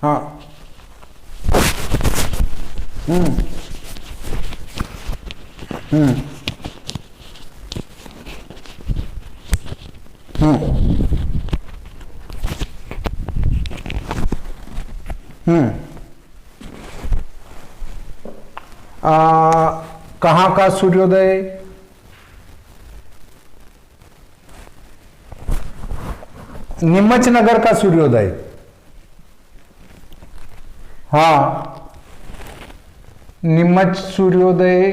हाँ। हम्म। हम्म। हम्म। हम्म। कहाँ का सूर्योदय? नीमच नगर का सूर्योदय। हाँ, नीमच सूर्योदय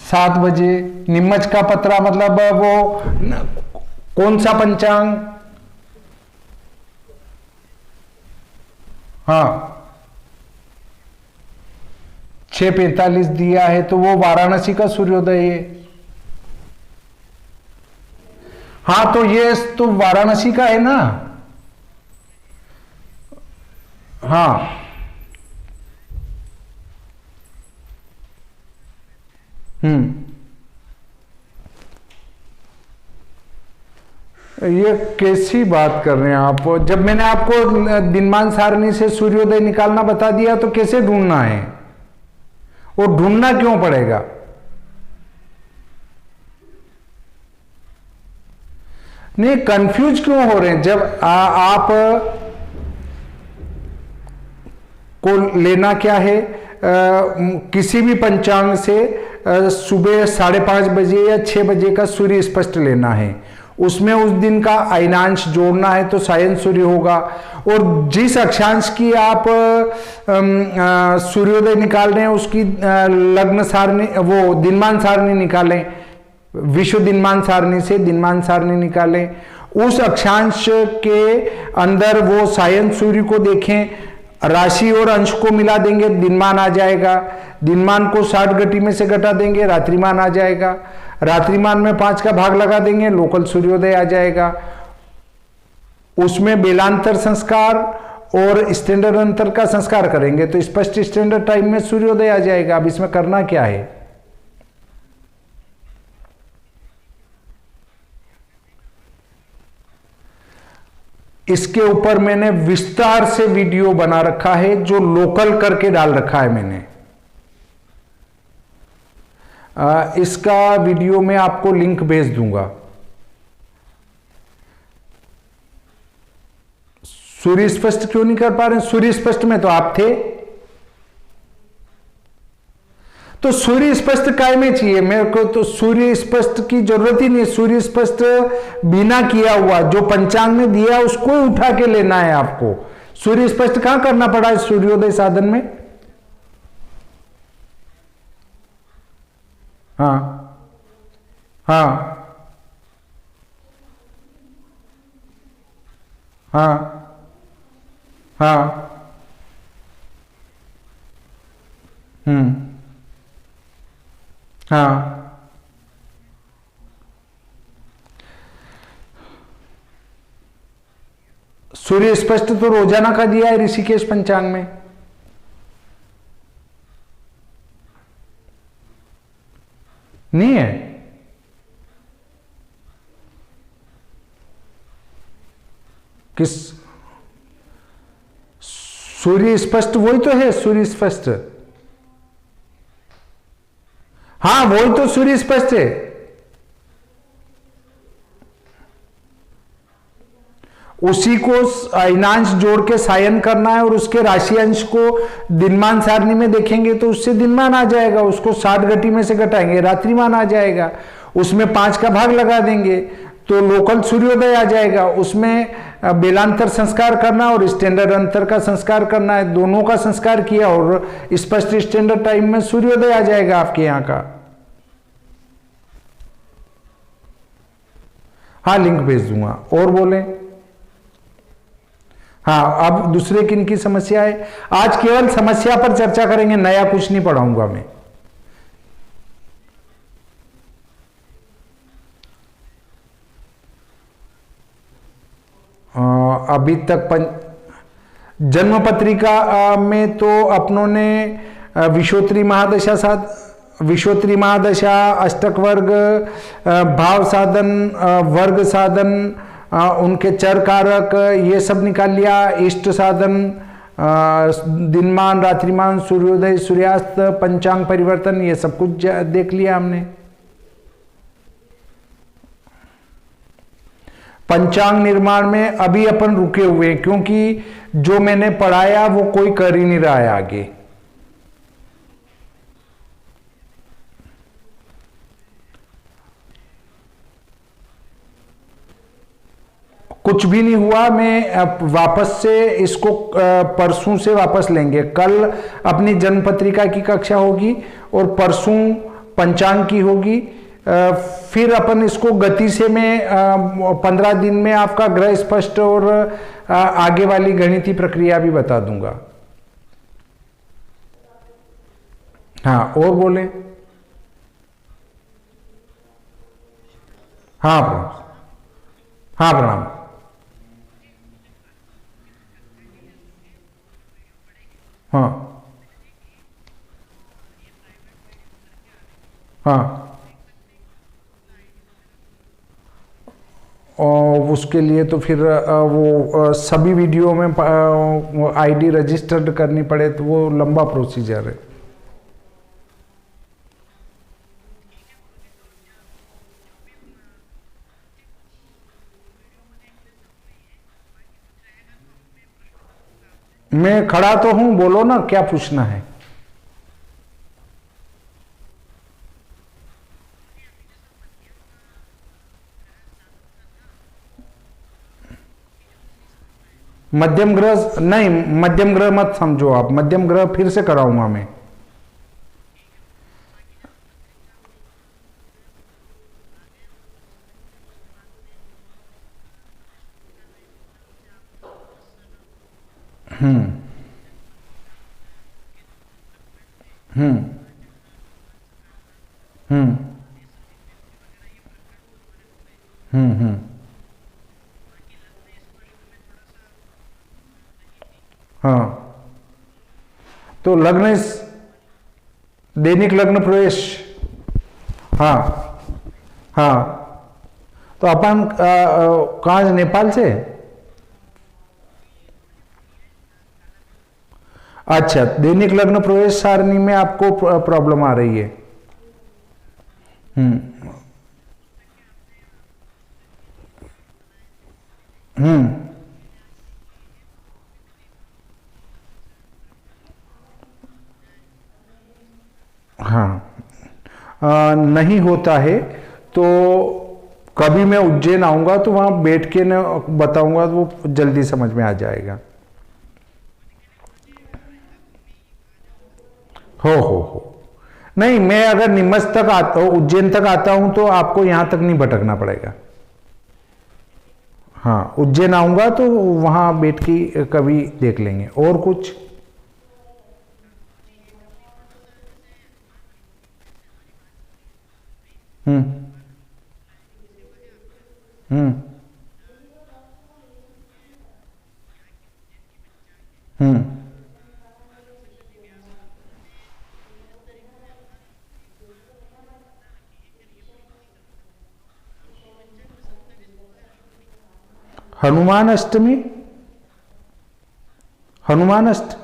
7 बजे। नीमच का पतरा मतलब वो कौन सा पंचांग? हाँ, 6:45 दिया है तो वो वाराणसी का सूर्योदय है। हाँ, तो ये तो वाराणसी का है ना। हाँ। ये कैसी बात कर रहे हैं आप? जब मैंने आपको दिनमान सारणी से सूर्योदय निकालना बता दिया तो कैसे ढूंढना है? वो ढूंढना क्यों पड़ेगा? नहीं, कंफ्यूज क्यों हो रहे हैं? जब आप को लेना क्या है, किसी भी पंचांग से सुबह 5:30 बजे या 6 बजे का सूर्य स्पष्ट लेना है। उसमें उस दिन का अयनांश जोड़ना है तो सायन सूर्य होगा। और जिस अक्षांश की आप सूर्योदय निकाल रहे हैं उसकी लग्न सारणी, वो दिनमान सारणी निकालें। विश्व दिनमान सारणी से दिनमान सारणी निकालें। उस अक्षांश के अंदर वो सायन सूर्य को देखें, राशि और अंश को मिला देंगे, दिनमान आ जाएगा। दिनमान को 60 घटी में से घटा देंगे, रात्रिमान आ जाएगा। रात्रिमान में 5 का भाग लगा देंगे, लोकल सूर्योदय आ जाएगा। उसमें बेलांतर संस्कार और स्टैंडर्ड अंतर का संस्कार करेंगे तो स्पष्ट स्टैंडर्ड टाइम में सूर्योदय आ जाएगा। अब इसमें करना क्या है? इसके ऊपर मैंने विस्तार से वीडियो बना रखा है जो लोकल करके डाल रखा है मैंने। इसका वीडियो मैं आपको लिंक भेज दूंगा। सूर्य स्पष्ट क्यों नहीं कर पा रहे? सूर्य स्पष्ट में तो आप थे। तो सूर्य स्पष्ट काय में चाहिए मेरे को? तो सूर्य स्पष्ट की जरूरत ही नहीं। सूर्य स्पष्ट बिना किया हुआ जो पंचांग में दिया उसको ही उठा के लेना है आपको। सूर्य स्पष्ट कहां करना पड़ा है सूर्योदय साधन में? हाँ। हाँ। हाँ। हाँ। हाँ। सूर्य स्पष्ट तो रोजाना का दिया है ऋषिकेश पंचांग में। नहीं है? किस? सूर्य स्पष्ट वही तो है सूर्य स्पष्ट। हाँ, वही तो सूर्य स्पष्ट है। उसी को अयनांश जोड़ के सायन करना है और उसके राशि अंश को दिनमान सारणी में देखेंगे तो उससे दिनमान आ जाएगा। उसको 60 घटी में से घटाएंगे, रात्रिमान आ जाएगा। उसमें 5 का भाग लगा देंगे तो लोकल सूर्योदय आ जाएगा। उसमें बेलांतर संस्कार करना और स्टैंडर्ड अंतर का संस्कार करना है। दोनों का संस्कार किया और स्पष्ट स्टैंडर्ड टाइम में सूर्योदय आ जाएगा आपके यहां का। हाँ, लिंक भेज दूंगा। और बोले? हाँ, अब दूसरे किन की समस्या है? आज केवल समस्या पर चर्चा करेंगे, नया कुछ नहीं पढ़ाऊंगा मैं। अभी तक जन्म पत्रिका में तो अपनों ने विषोत्री महादशा साथ विश्वोत्तरी महादशा, अष्टक वर्ग, भाव साधन, वर्ग साधन, उनके चर कारक, ये सब निकाल लिया। इष्ट साधन, दिनमान, रात्रिमान, सूर्योदय, सूर्यास्त, पंचांग परिवर्तन, ये सब कुछ देख लिया हमने। पंचांग निर्माण में अभी अपन रुके हुए हैं, क्योंकि जो मैंने पढ़ाया वो कोई कर ही नहीं रहा है आगे। कुछ भी नहीं हुआ। मैं वापस से इसको परसों से वापस लेंगे। कल अपनी जन्म पत्रिका की कक्षा होगी और परसों पंचांग की होगी। फिर अपन इसको गति से मैं 15 दिन में आपका ग्रह स्पष्ट और आगे वाली गणितीय प्रक्रिया भी बता दूंगा। हाँ, और बोले। हाँ प्रणाम। हाँ प्रणाम। हाँ हाँ, और उसके लिए तो फिर वो सभी वीडियो में आईडी रजिस्टर्ड करनी पड़े, तो वो लंबा प्रोसीजर है। मैं खड़ा तो हूं, बोलो ना क्या पूछना है। मध्यम ग्रह नहीं, मध्यम ग्रह मत समझो आप। मध्यम ग्रह फिर से कराऊंगा मैं। हम्म हम्म हम्म हम्म। हाँ, तो लग्न दैनिक लग्न प्रवेश। हाँ हाँ, तो अपन कहाँ से, नेपाल से? अच्छा, दैनिक लग्न प्रवेश सारणी में आपको प्रॉब्लम आ रही है। हम्म हम्म। हाँ, नहीं होता है तो कभी मैं उज्जैन आऊंगा तो वहां बैठ के न बताऊंगा, तो वो जल्दी समझ में आ जाएगा। हो नहीं, मैं अगर निमच तक आता हूँ, उज्जैन तक आता हूं तो आपको यहां तक नहीं भटकना पड़ेगा। हाँ, उज्जैन आऊंगा तो वहां बैठ के कभी देख लेंगे। और कुछ? हम्म हम्म हम्म। हनुमान अष्टमी, हनुमान अष्ट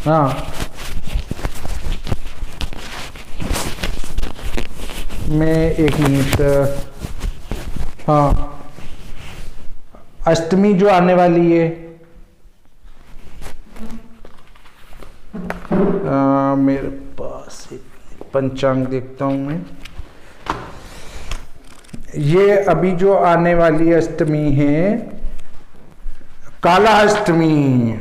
हाँ, मैं एक मिनट। हाँ, अष्टमी जो आने वाली है, मेरे पास एक पंचांग देखता हूं मैं। ये अभी जो आने वाली अष्टमी है, काला अष्टमी।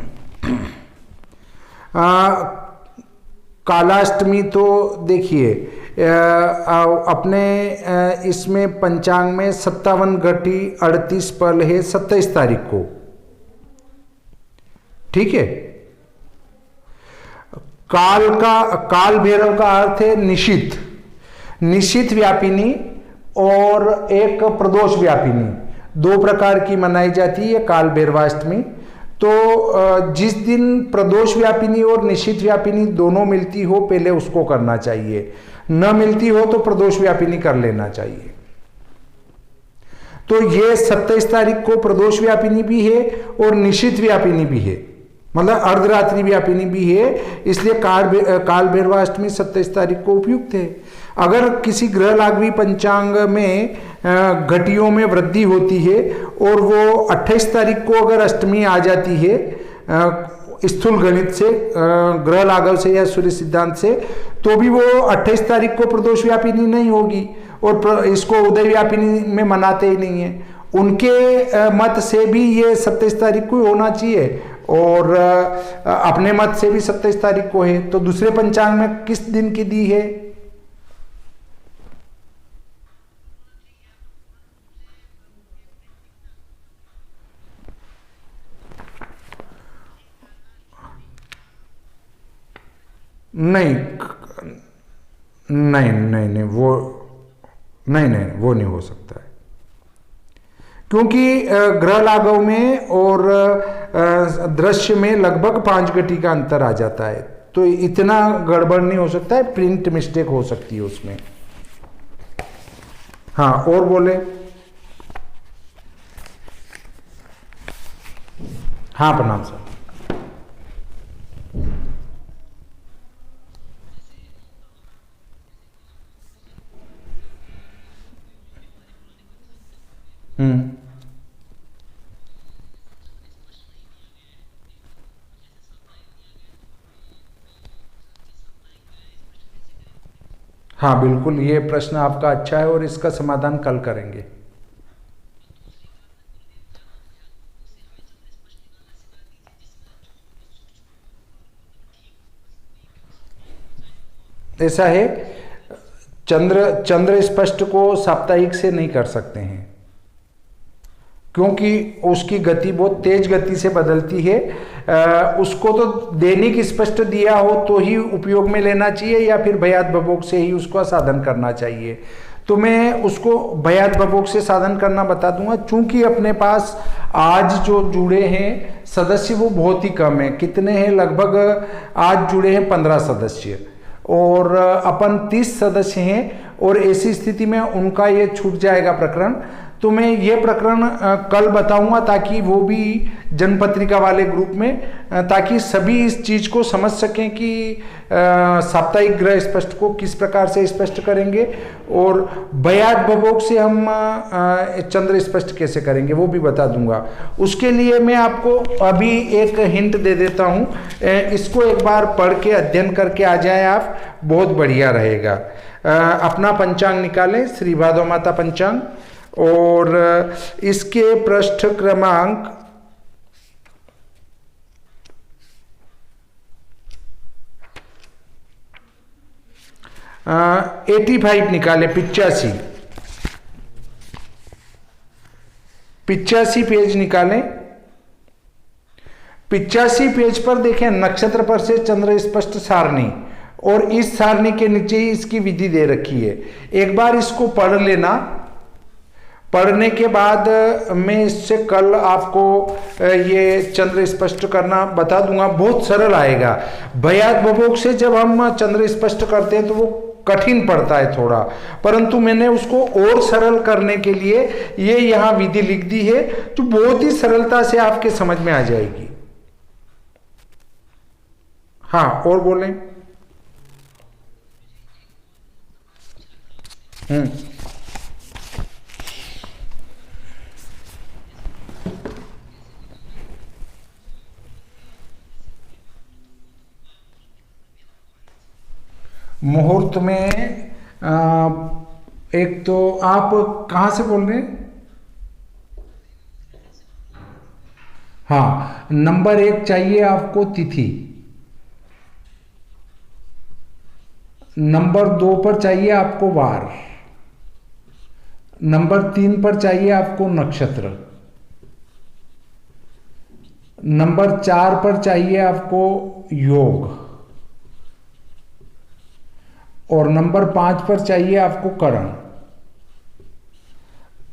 कालाष्टमी तो देखिए, अपने इसमें पंचांग में 57 घटी 38 पल है 27 तारीख को। ठीक है। काल भैरव का अर्थ है निशित, निशित व्यापिनी, और एक प्रदोष व्यापिनी, दो प्रकार की मनाई जाती है काल भैरवाष्टमी। तो जिस दिन प्रदोष व्यापिनी और निशित व्यापिनी दोनों मिलती हो पहले उसको करना चाहिए, न मिलती हो तो प्रदोष व्यापिनी कर लेना चाहिए। तो ये 27 तारीख को प्रदोष व्यापिनी भी है और निशित व्यापिनी भी है, मतलब अर्धरात्रि व्यापिनी भी है, इसलिए काल भैरवाष्टमी 27 तारीख को उपयुक्त है। अगर किसी ग्रह लागवी पंचांग में घटियों में वृद्धि होती है और वो 28 तारीख को अगर अष्टमी आ जाती है स्थूल गणित से, ग्रह लाघव से या सूर्य सिद्धांत से, तो भी वो 28 तारीख को प्रदोष व्यापिनी नहीं होगी और इसको उदय व्यापिनी में मनाते ही नहीं है। उनके मत से भी ये 27 तारीख को होना चाहिए और अपने मत से भी 27 तारीख को है। तो दूसरे पंचांग में किस दिन की दी है? नहीं नहीं नहीं नहीं वो नहीं वो नहीं हो सकता है, क्योंकि ग्रह लाघव में और दृश्य में लगभग 5 घटी का अंतर आ जाता है, तो इतना गड़बड़ नहीं हो सकता है, प्रिंट मिस्टेक हो सकती है उसमें। हाँ और बोले। हाँ प्रणाम सर। हाँ बिल्कुल, ये प्रश्न आपका अच्छा है और इसका समाधान कल करेंगे। ऐसा है, चंद्र स्पष्ट को साप्ताहिक से नहीं कर सकते हैं, क्योंकि उसकी गति बहुत तेज गति से बदलती है। उसको तो दैनिक स्पष्ट दिया हो तो ही उपयोग में लेना चाहिए या फिर भयात भवोग से ही उसको साधन करना चाहिए। तो मैं उसको भयात भवोग से साधन करना बता दूंगा। चूंकि अपने पास आज जो जुड़े हैं सदस्य वो बहुत ही कम है, कितने हैं, लगभग आज जुड़े हैं 15 सदस्य और अपन 30 सदस्य हैं, और ऐसी स्थिति में उनका ये छूट जाएगा प्रकरण। तो मैं ये प्रकरण कल बताऊंगा ताकि वो भी जनपत्रिका वाले ग्रुप में, ताकि सभी इस चीज को समझ सकें कि साप्ताहिक ग्रह स्पष्ट को किस प्रकार से स्पष्ट करेंगे और भयात भवोग से हम चंद्र स्पष्ट कैसे करेंगे वो भी बता दूंगा। उसके लिए मैं आपको अभी एक हिंट दे देता हूँ, इसको एक बार पढ़ के अध्ययन करके आ जाए आप, बहुत बढ़िया रहेगा। अपना पंचांग निकालें, श्री भादो माता पंचांग, और इसके पृष्ठ क्रमांक 85 निकाले, 85 पेज निकालें। 85 पेज पर देखें, नक्षत्र पर से चंद्र स्पष्ट सारणी, और इस सारणी के नीचे ही इसकी विधि दे रखी है। एक बार इसको पढ़ लेना, पढ़ने के बाद मैं इससे कल आपको ये चंद्र स्पष्ट करना बता दूंगा, बहुत सरल आएगा। भयात भवोग से जब हम चंद्र स्पष्ट करते हैं तो वो कठिन पड़ता है थोड़ा, परंतु मैंने उसको और सरल करने के लिए ये यहाँ विधि लिख दी है, तो बहुत ही सरलता से आपके समझ में आ जाएगी। हाँ और बोलें। मुहूर्त में एक तो आप कहाँ से बोल रहे हैं? हाँ, नंबर 1 चाहिए आपको तिथि, नंबर 2 पर चाहिए आपको वार, नंबर 3 पर चाहिए आपको नक्षत्र, नंबर 4 पर चाहिए आपको योग, और नंबर 5 पर चाहिए आपको करण।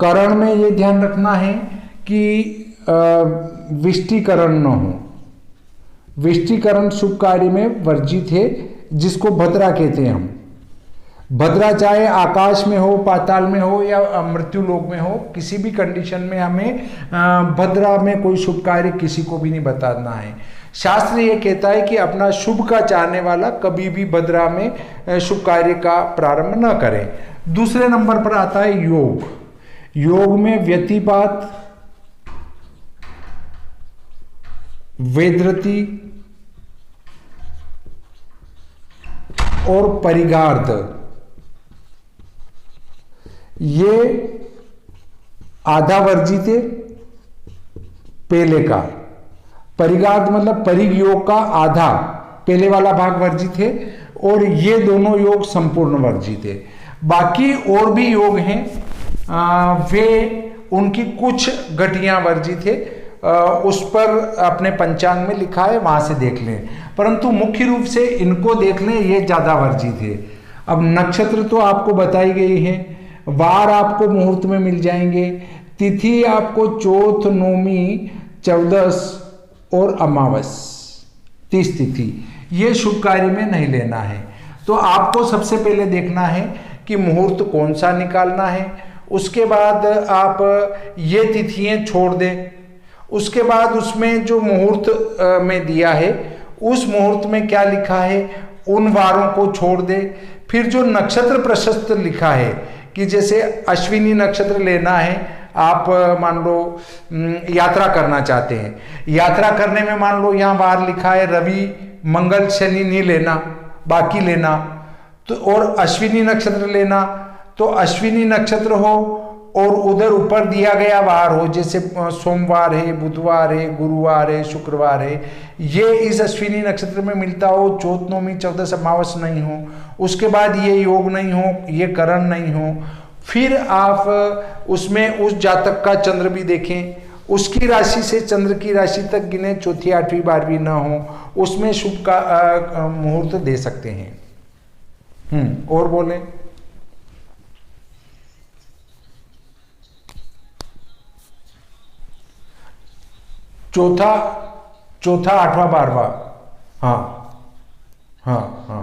करण में ये ध्यान रखना है कि विष्टिकरण न हो। विष्टिकरण शुभ कार्य में वर्जित है, जिसको भद्रा कहते हैं हम। भद्रा चाहे आकाश में हो, पाताल में हो या मृत्यु लोक में हो, किसी भी कंडीशन में हमें भद्रा में कोई शुभ कार्य किसी को भी नहीं बताना है। शास्त्र ये कहता है कि अपना शुभ का चाहने वाला कभी भी भद्रा में शुभ कार्य का प्रारंभ न करे। दूसरे नंबर पर आता है योग। योग में व्यतिपात, वेदरति और परिगार्ध, ये आधा वर्जित है पहले का। परिगार्ध मतलब परिग योग का आधा, पहले वाला भाग वर्जित है, और ये दोनों योग संपूर्ण वर्जित है। बाकी और भी योग हैं, वे उनकी कुछ गतियां वर्जित है, उस पर अपने पंचांग में लिखा है, वहां से देख लें। परंतु मुख्य रूप से इनको देख लें, ये ज्यादा वर्जित है। अब नक्षत्र तो आपको बताई गई है, वार आपको मुहूर्त में मिल जाएंगे, तिथि आपको चौथ, नौमी, चौदस और अमावस 30 तिथि, ये शुभ कार्य में नहीं लेना है। तो आपको सबसे पहले देखना है कि मुहूर्त कौन सा निकालना है। उसके बाद आप ये तिथियां छोड़ दें। उसके बाद उसमें जो मुहूर्त में दिया है, उस मुहूर्त में क्या लिखा है, उन वारों को छोड़ दे। फिर जो नक्षत्र प्रशस्त लिखा है कि जैसे अश्विनी नक्षत्र लेना है, आप मान लो यात्रा करना चाहते हैं, यात्रा करने में मान लो यहाँ वार लिखा है रवि, मंगल, शनि नहीं लेना, बाकी लेना। तो और अश्विनी नक्षत्र लेना, तो अश्विनी नक्षत्र हो और उधर ऊपर दिया गया वार हो, जैसे सोमवार है, बुधवार है, गुरुवार है, शुक्रवार है, ये इस अश्विनी नक्षत्र में मिलता हो, चौथ, नौमी, चौदस, अमावस नहीं हो, उसके बाद ये योग नहीं हो, ये करण नहीं हो। फिर आप उसमें उस जातक का चंद्र भी देखें, उसकी राशि से चंद्र की राशि तक गिने, चौथी, आठवीं, 12वीं ना हो, उसमें शुभ का मुहूर्त दे सकते हैं। और बोले चौथा, 8वां, 12वां, हाँ हाँ हाँ।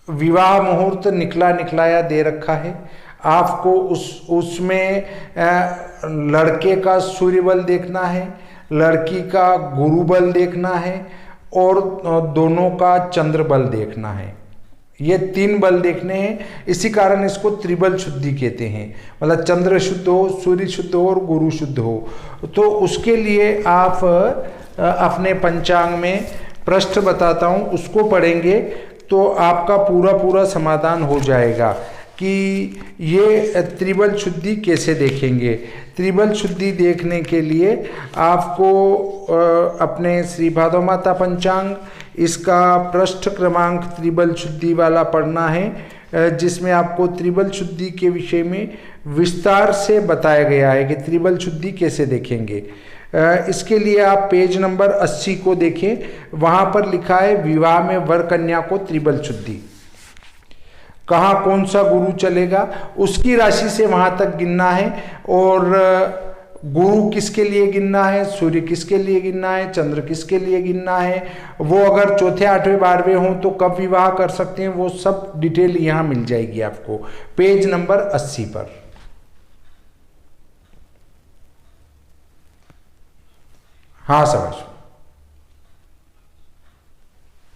विवाह मुहूर्त निकला निकलाया दे रखा है आपको। उसमें लड़के का सूर्य बल देखना है, लड़की का गुरु बल देखना है, और दोनों का चंद्र बल देखना है। ये 3 बल देखने हैं, इसी कारण इसको त्रिबल शुद्धि कहते हैं। मतलब चंद्र शुद्ध हो, सूर्य शुद्ध हो और गुरु शुद्ध हो। तो उसके लिए आप अपने पंचांग में पृष्ठ बताता हूँ, उसको पढ़ेंगे तो आपका पूरा समाधान हो जाएगा कि ये त्रिबल शुद्धि कैसे देखेंगे। त्रिबल शुद्धि देखने के लिए आपको अपने श्री भादव माता पंचांग, इसका पृष्ठ क्रमांक त्रिबल शुद्धि वाला पढ़ना है, जिसमें आपको त्रिबल शुद्धि के विषय में विस्तार से बताया गया है कि त्रिबल शुद्धि कैसे देखेंगे। इसके लिए आप पेज नंबर 80 को देखें, वहां पर लिखा है विवाह में वर कन्या को त्रिबल शुद्धि। कहाँ कौन सा गुरु चलेगा, उसकी राशि से वहां तक गिनना है, और गुरु किसके लिए गिनना है, सूर्य किसके लिए गिनना है, चंद्र किसके लिए गिनना है, वो अगर चौथे, 8वें, 12वें हों तो कब विवाह कर सकते हैं, वो सब डिटेल यहाँ मिल जाएगी आपको पेज नंबर 80 पर। हाँ समझ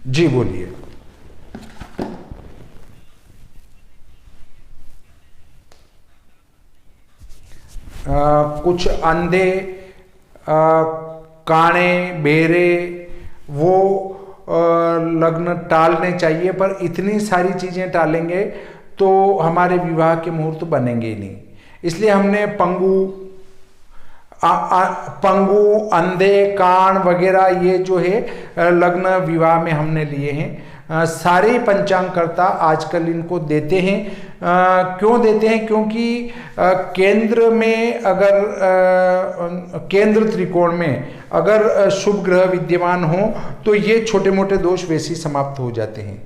जी, बोलिए। कुछ अंधे, काणे, बेरे, वो लग्न टालने चाहिए, पर इतनी सारी चीजें टालेंगे तो हमारे विवाह के मुहूर्त बनेंगे ही नहीं। इसलिए हमने पंगु, अंधे, कान वगैरह ये जो है लग्न विवाह में हमने लिए हैं। सारे पंचांगकर्ता आजकल इनको देते हैं। क्यों देते हैं? क्योंकि केंद्र में अगर केंद्र त्रिकोण में अगर शुभ ग्रह विद्यमान हो तो ये छोटे मोटे दोष वैसे ही समाप्त हो जाते हैं।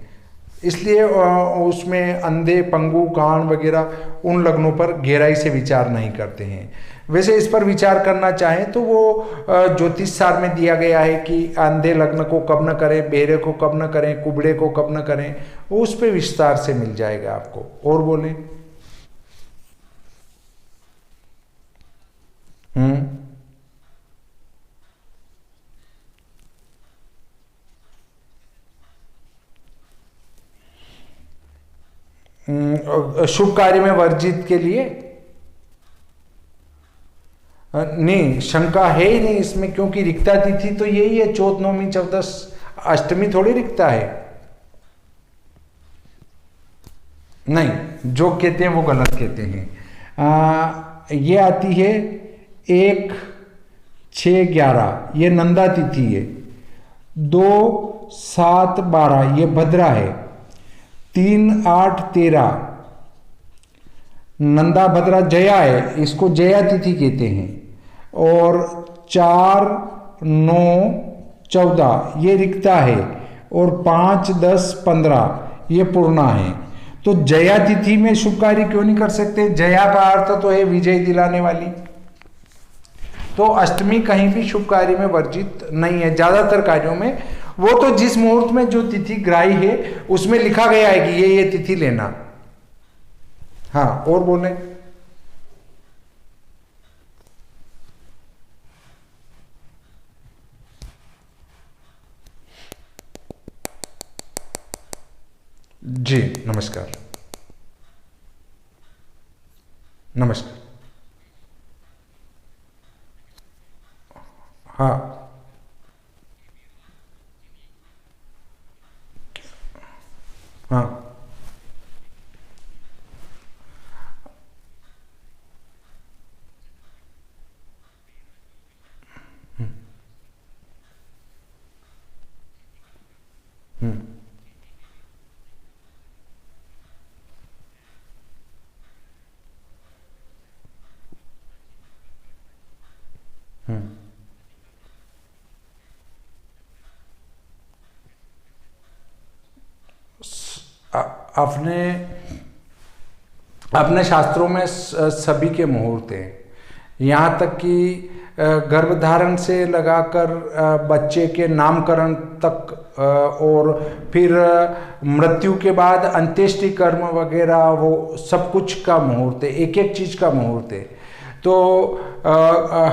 इसलिए उसमें अंधे, पंगु, कान वगैरह उन लग्नों पर गहराई से विचार नहीं करते हैं। वैसे इस पर विचार करना चाहें तो वो ज्योतिष सार में दिया गया है कि अंधे लग्न को कब न करें, बहरे को कब न करें, कुबड़े को कब न करें, वो उस पर विस्तार से मिल जाएगा आपको। और बोले शुभ कार्य में वर्जित के लिए नहीं, शंका है ही नहीं इसमें, क्योंकि रिक्ता तिथि तो यही है, चौथ, नौमी, चौदस, अष्टमी थोड़ी रिक्ता है। नहीं, जो कहते हैं वो गलत कहते हैं। ये आती है 1, 6, 11, ये नंदा तिथि है। 2, 7, 12 ये भद्रा है। 3, 8, 13 नंदा भद्रा जया है, इसको जया तिथि कहते हैं। और 4, 9, 14 ये रिक्ता है। और 5, 10, 15 ये पूर्णा है। तो जया तिथि में शुभ कार्य क्यों नहीं कर सकते? जया का अर्थ तो है विजय दिलाने वाली। तो अष्टमी कहीं भी शुभ कार्य में वर्जित नहीं है ज्यादातर कार्यों में। वो तो जिस मुहूर्त में जो तिथि ग्राही है उसमें लिखा गया है कि ये तिथि लेना। हाँ, और बोले जी। नमस्कार, नमस्कार। हाँ, हाँ, अपने अपने शास्त्रों में सभी के मुहूर्त हैं, यहाँ तक कि गर्भधारण से लगाकर बच्चे के नामकरण तक, और फिर मृत्यु के बाद अंत्येष्टि कर्म वगैरह, वो सब कुछ का मुहूर्त है, एक एक चीज़ का मुहूर्त है। तो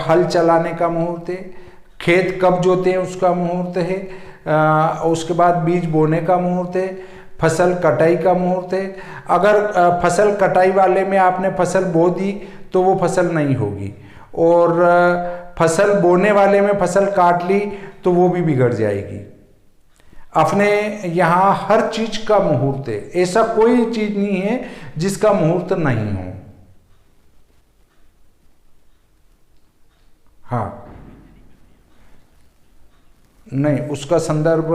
हल चलाने का मुहूर्त है, खेत कब जोते हैं उसका मुहूर्त है, उसके बाद बीज बोने का मुहूर्त है, फसल कटाई का मुहूर्त है। अगर फसल कटाई वाले में आपने फसल बो दी तो वो फसल नहीं होगी, और फसल बोने वाले में फसल काट ली तो वो भी बिगड़ जाएगी। अपने यहाँ हर चीज का मुहूर्त है, ऐसा कोई चीज नहीं है जिसका मुहूर्त नहीं हो। हाँ, नहीं, उसका संदर्भ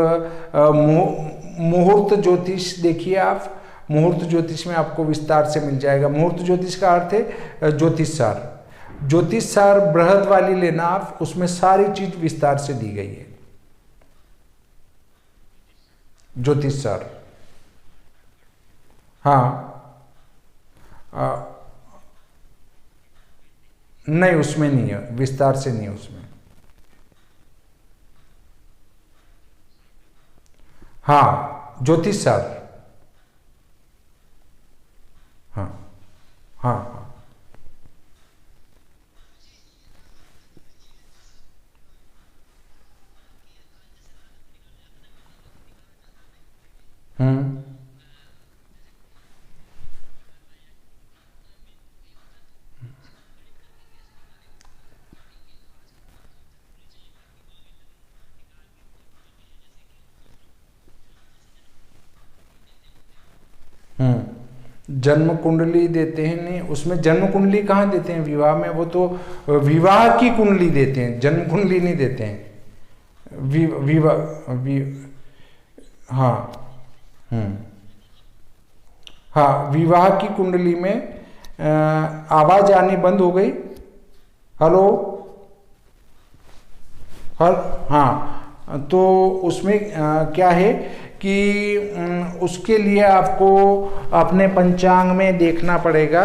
मुहूर्त ज्योतिष देखिए आप, मुहूर्त ज्योतिष में आपको विस्तार से मिल जाएगा। मुहूर्त ज्योतिष का अर्थ है ज्योतिष सार। ज्योतिष सार बृहद वाली लेना आप, उसमें सारी चीज विस्तार से दी गई है। ज्योतिष सार, हाँ, नहीं उसमें नहीं है, विस्तार से नहीं है उसमें। हाँ, ज्योतिष सार, हाँ, हाँ, हाँ। जन्म कुंडली देते हैं, नहीं उसमें जन्म कुंडली कहाँ देते हैं विवाह में, वो तो विवाह की कुंडली देते हैं, जन्म कुंडली नहीं देते हैं। विवाह हाँ, हम्म। हाँ, विवाह की कुंडली में आवाज आनी बंद हो गई। हेलो, हाँ, तो उसमें क्या है कि उसके लिए आपको अपने पंचांग में देखना पड़ेगा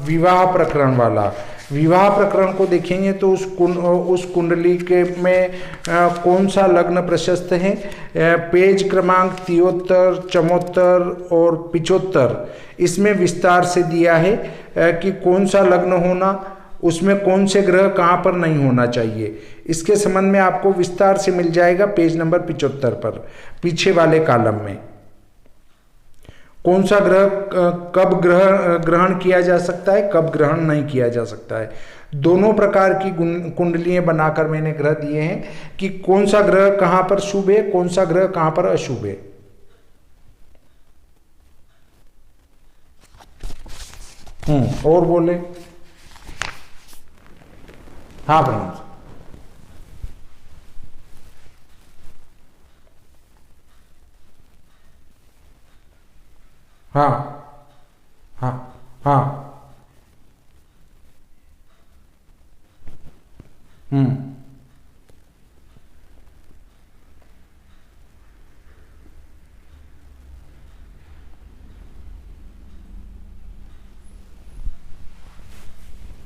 विवाह प्रकरण वाला। विवाह प्रकरण को देखेंगे तो उस कुंडली के में कौन सा लग्न प्रशस्त है, पेज क्रमांक 73, 74 और 75 इसमें विस्तार से दिया है कि कौन सा लग्न होना, उसमें कौन से ग्रह कहाँ पर नहीं होना चाहिए। इसके संबंध में आपको विस्तार से मिल जाएगा पेज नंबर 75 पर, पीछे वाले कॉलम में। कौन सा ग्रह कब ग्रहण किया जा सकता है, कब ग्रहण नहीं किया जा सकता है। दोनों प्रकार की कुंडलियां बनाकर मैंने ग्रह दिए हैं कि कौन सा ग्रह कहां पर शुभ है, कौन सा ग्रह कहां पर अशुभ है। और बोले। हाँ प्रणाम। हाँ हाँ हाँ। हम्म।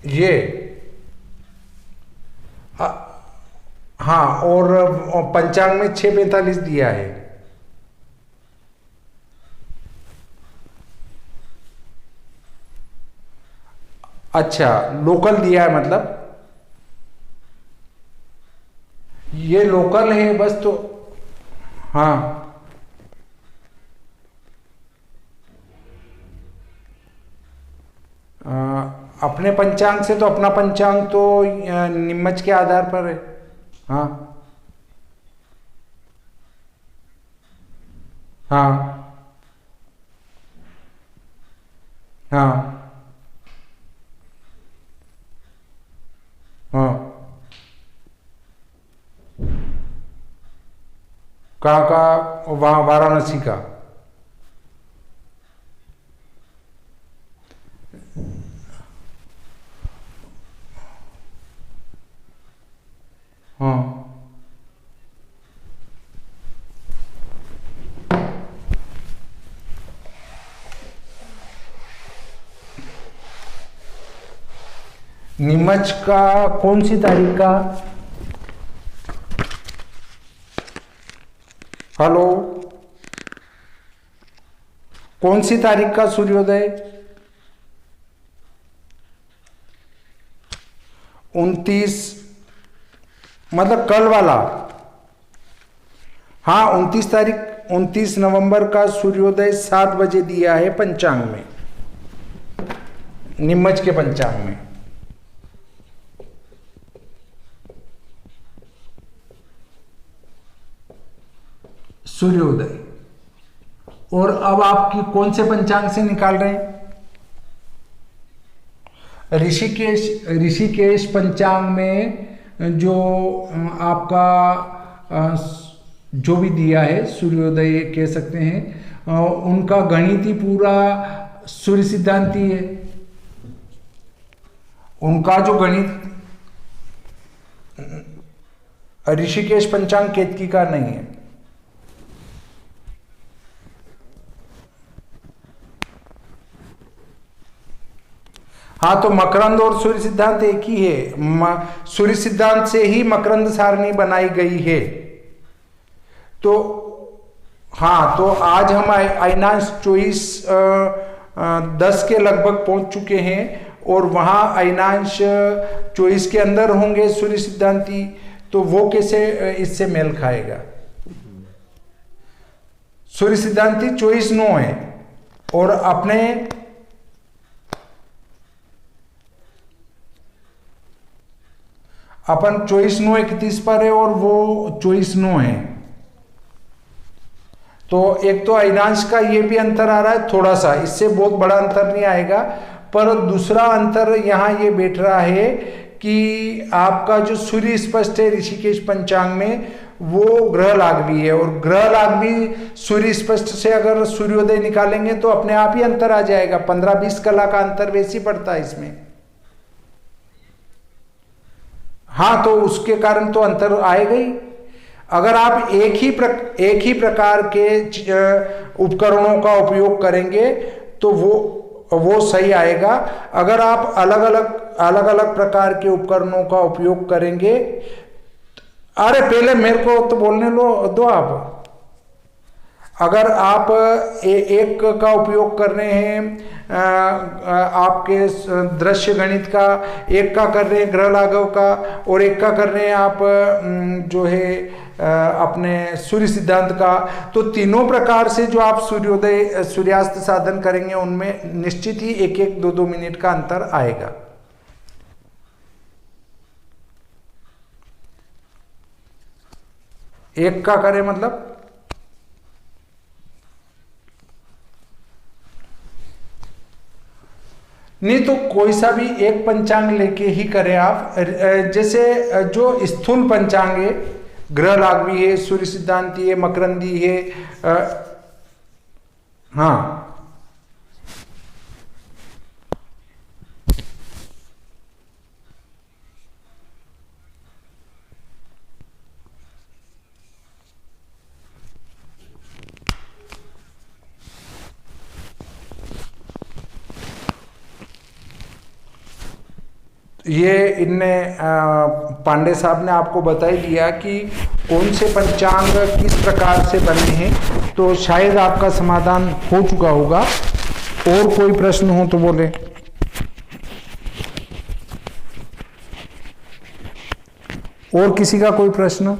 ये आ, हाँ, और पंचांग में 6:45 दिया है। अच्छा, लोकल दिया है मतलब ये लोकल है बस। तो हाँ, अपने पंचांग से तो अपना पंचांग तो निम्मच के आधार पर है। हाँ हाँ हाँ हाँ। कहाँ का, वहाँ वाराणसी का। हाँ, नीमच का कौन सी तारीख का। हेलो, कौन सी तारीख का सूर्योदय। 29, मतलब कल वाला। हाँ, 29 तारीख, 29 नवंबर का सूर्योदय 7 बजे दिया है पंचांग में, नीमच के पंचांग में। सूर्योदय। और अब आपकी कौन से पंचांग से निकाल रहे हैं। ऋषिकेश पंचांग में जो आपका जो भी दिया है सूर्योदय कह सकते हैं, उनका गणित ही पूरा सूर्य सिद्धांती है। उनका जो गणित ऋषिकेश पंचांग केतकी का नहीं है। हाँ, तो मकरंद और सूर्य सिद्धांत एक ही है। सूर्य सिद्धांत से ही मकरंद सारणी बनाई गई है। तो हाँ, तो आज हम अयनांश 10 के लगभग पहुंच चुके हैं और वहां अयनांश 24 के अंदर होंगे सूर्य सिद्धांती। तो वो कैसे इससे मेल खाएगा। सूर्य सिद्धांती 24/9 है और अपने अपन 24/9/31 पर है और वो 24/9 है। तो एक तो अयनांश का ये भी अंतर आ रहा है थोड़ा सा, इससे बहुत बड़ा अंतर नहीं आएगा। पर दूसरा अंतर यहाँ ये बैठ रहा है कि आपका जो सूर्य स्पष्ट है ऋषिकेश पंचांग में, वो ग्रह लाघ भी है। और ग्रह लाघ भी सूर्य स्पष्ट से अगर सूर्योदय निकालेंगे तो अपने आप ही अंतर आ जाएगा, 15-20 कला का अंतर वैसे ही पड़ता है इसमें। हाँ, तो उसके कारण तो अंतर आएगा ही। अगर आप एक ही प्रकार के उपकरणों का उपयोग करेंगे तो वो सही आएगा। अगर आप अलग अलग प्रकार के उपकरणों का उपयोग करेंगे, अरे पहले मेरे को तो बोलने दो आप। अगर आप एक का उपयोग कर रहे हैं आपके दृश्य गणित का, एक का कर रहे हैं ग्रह लाघव का, और एक का कर रहे हैं आप जो है अपने सूर्य सिद्धांत का, तो तीनों प्रकार से जो आप सूर्योदय सूर्यास्त साधन करेंगे उनमें निश्चित ही 1-1, 2-2 मिनट का अंतर आएगा। एक का करें मतलब नहीं, तो कोई सा भी एक पंचांग लेके ही करें आप। जैसे जो स्थूल पंचांग है, ग्रह लाघवी है, सूर्य सिद्धांती है, मकरंदी है, हाँ ये इनने पांडे साहब ने आपको बता ही दिया कि कौन से पंचांग किस प्रकार से बने हैं, तो शायद आपका समाधान हो चुका होगा। और कोई प्रश्न हो तो बोले। और किसी का कोई प्रश्न?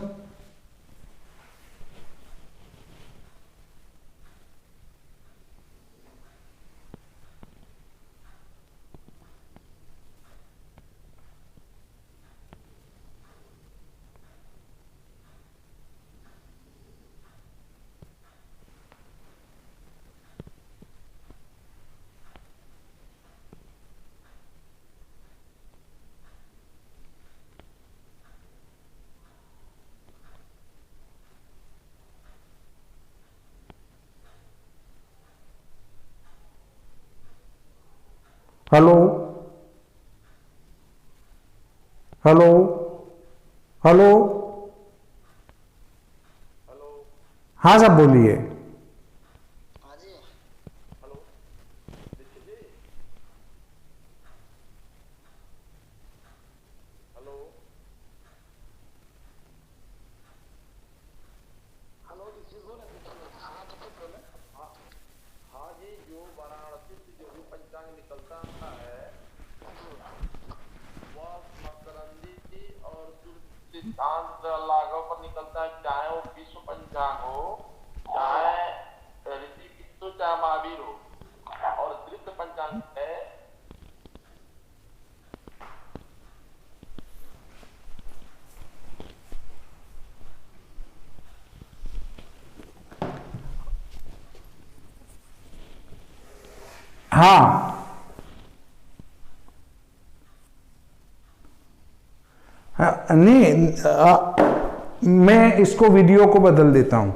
हेलो हेलो हेलो, हाँ साहब बोलिए। सिद्धांत लाघव पर निकलता है, चाहे वो विश्व पंचांग हो, चाहे ऋषि किस्तु, चाहे महावीर हो। और दृश्य पंचांग है हाँ नहीं, मैं इसको वीडियो को बदल देता हूं।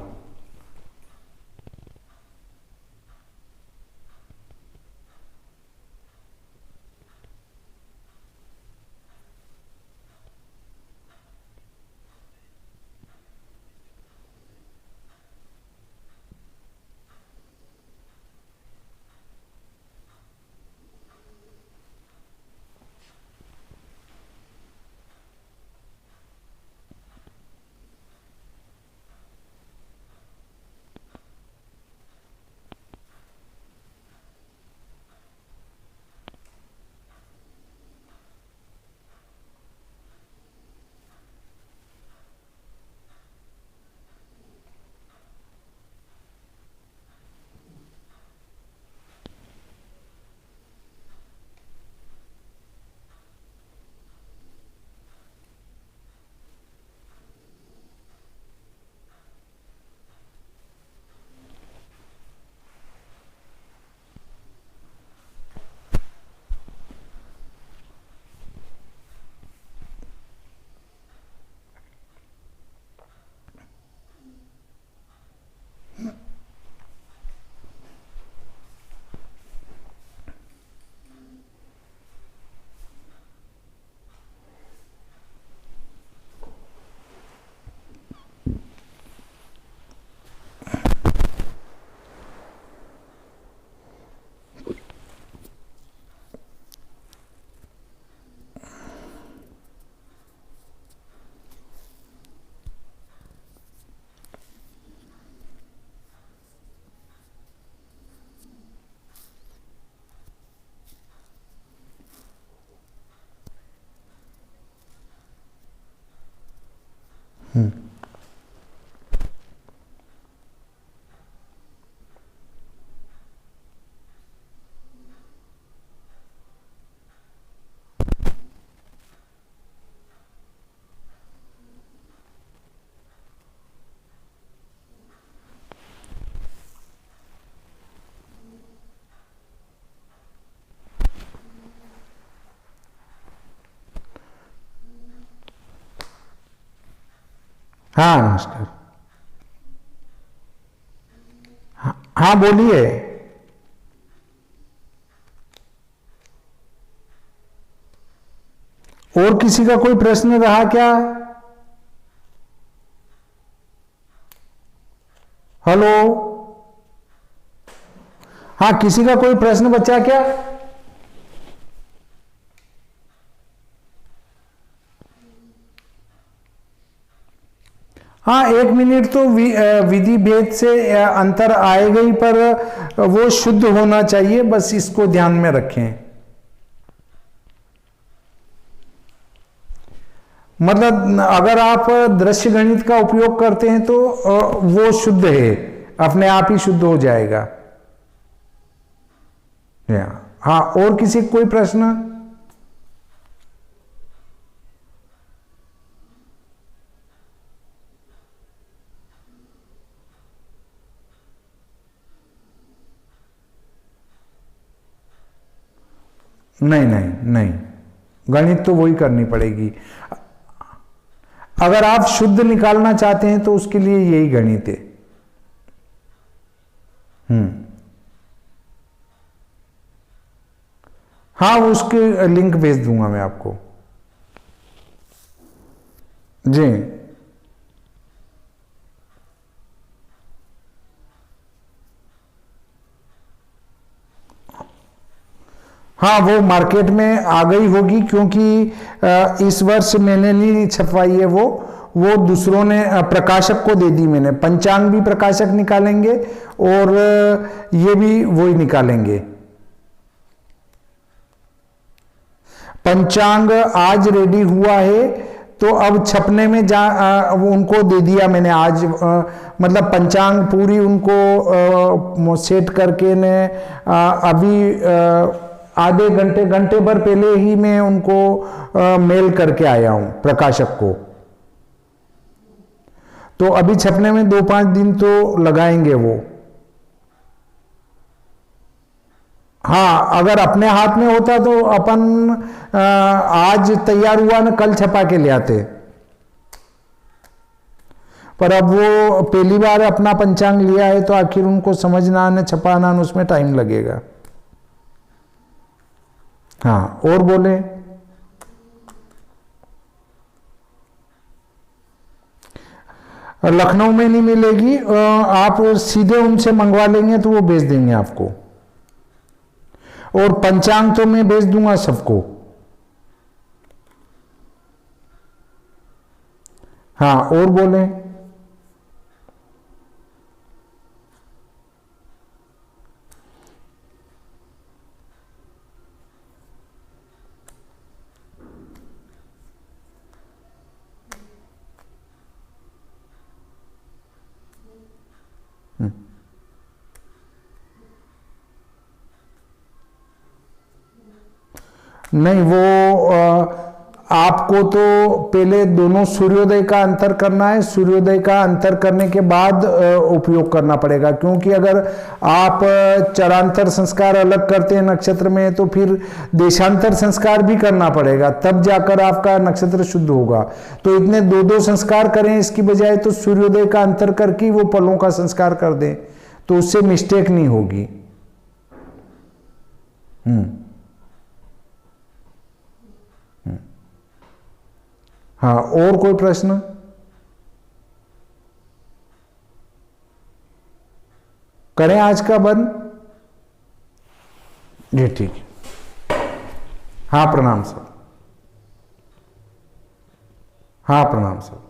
हाँ नमस्कार। हाँ बोलिए। और किसी का कोई प्रश्न रहा क्या? हेलो, हाँ किसी का कोई प्रश्न बचा क्या? हाँ 1 मिनट तो विधि भेद से अंतर आएगा ही, पर वो शुद्ध होना चाहिए, बस इसको ध्यान में रखें। मतलब अगर आप दृश्य गणित का उपयोग करते हैं तो वो शुद्ध है, अपने आप ही शुद्ध हो जाएगा। हाँ और किसी कोई प्रश्न? नहीं नहीं नहीं, गणित तो वही करनी पड़ेगी। अगर आप शुद्ध निकालना चाहते हैं तो उसके लिए यही गणित है। हाँ उसके लिंक भेज दूंगा मैं आपको जी। हाँ वो मार्केट में आ गई होगी, क्योंकि इस वर्ष मैंने नहीं छपवाई है, वो दूसरों ने प्रकाशक को दे दी मैंने। पंचांग भी प्रकाशक निकालेंगे और ये भी वही निकालेंगे। पंचांग आज रेडी हुआ है, तो अब छपने में उनको दे दिया मैंने आज। मतलब पंचांग पूरी उनको सेट करके ने अभी आधे घंटे भर पहले ही मैं उनको मेल करके आया हूं प्रकाशक को। तो अभी छपने में 2-5 दिन तो लगाएंगे वो। हाँ अगर अपने हाथ में होता तो अपन आज तैयार हुआ ना कल छपा के ले आते, पर अब वो पहली बार अपना पंचांग लिया है तो आखिर उनको समझना न छपाना न उसमें टाइम लगेगा। हाँ और बोले। लखनऊ में नहीं मिलेगी, आप सीधे उनसे मंगवा लेंगे तो वो भेज देंगे आपको। और पंचांग तो मैं भेज दूंगा सबको। हाँ और बोले। नहीं वो आपको तो पहले दोनों सूर्योदय का अंतर करना है, सूर्योदय का अंतर करने के बाद उपयोग करना पड़ेगा। क्योंकि अगर आप चरांतर संस्कार अलग करते हैं नक्षत्र में तो फिर देशांतर संस्कार भी करना पड़ेगा, तब जाकर आपका नक्षत्र शुद्ध होगा। तो इतने 2-2 संस्कार करें इसकी बजाय तो सूर्योदय का अंतर करके वो पलों का संस्कार कर दें, तो उससे मिस्टेक नहीं होगी। हाँ और कोई प्रश्न? करें आज का बंद? जी ठीक है। हाँ प्रणाम सर। हाँ प्रणाम सर।